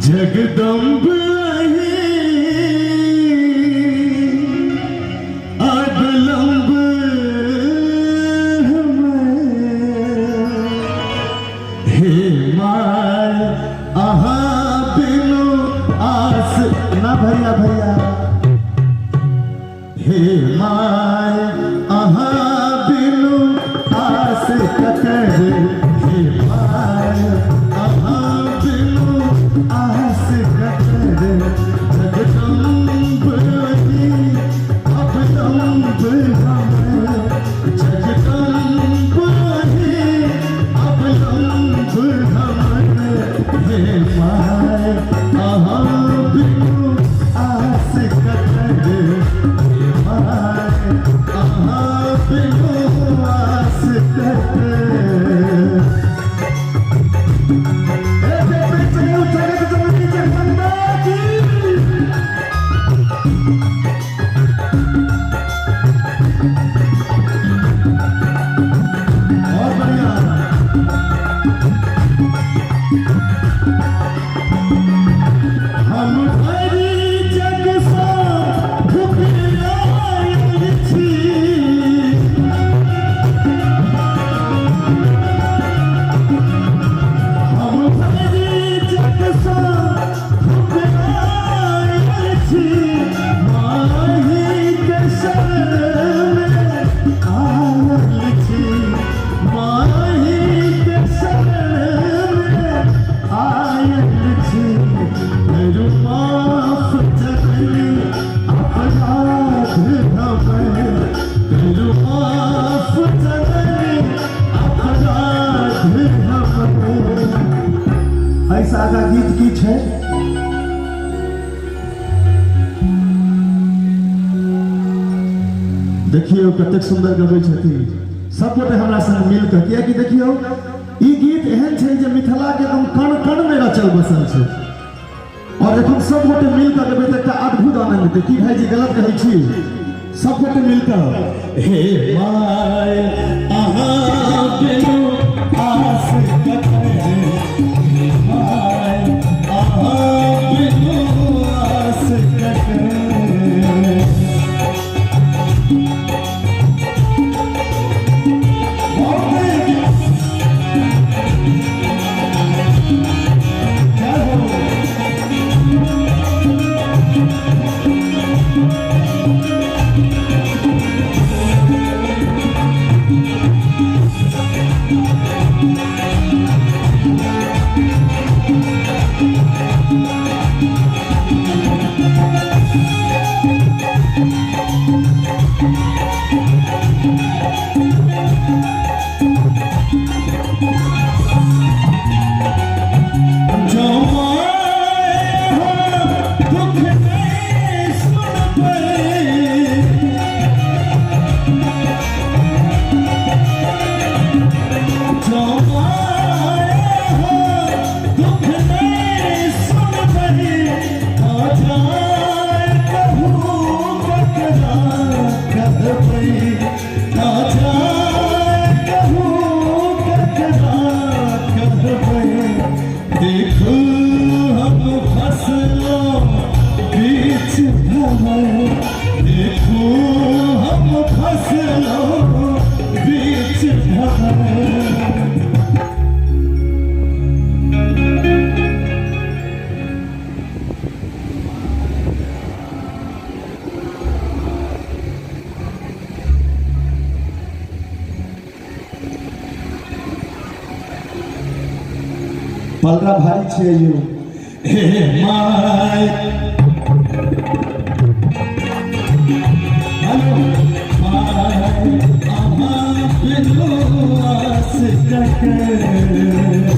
Jagdamb अदलम्ब hey my अहाँ बिनु आस ना भैया भैया हे माय अहाँ बिनु आस ककर हे माय अहाँ बिनु आस ककर जगदम्ब अवलम्ब हमें जगदम्ब अवलम्ब हमें हे माय अहाँ बिनु आस ककर हे माय अहाँ बिनु आस ककर ऐसा आगा गीत की है देखिए कतेक सुंदर गबै छथिन सब गोटे हमरा संग मिल के किया कि देखियो ई गीत एहन छै जे मिथिला के एकदम कण कण में रचल बसल छै और एखन सब गोटे मिल के गबै त एकटा अद्भुत आनंद हेतै की भाईजी गलत कहै छी सब गोटे मिल के हे माय अहाँ बिनु आस ककर हे माय अहाँ बिनु आस ककर पलरा भाई छे यू हे माय हेलो माय अहाँ बिनु आस ककर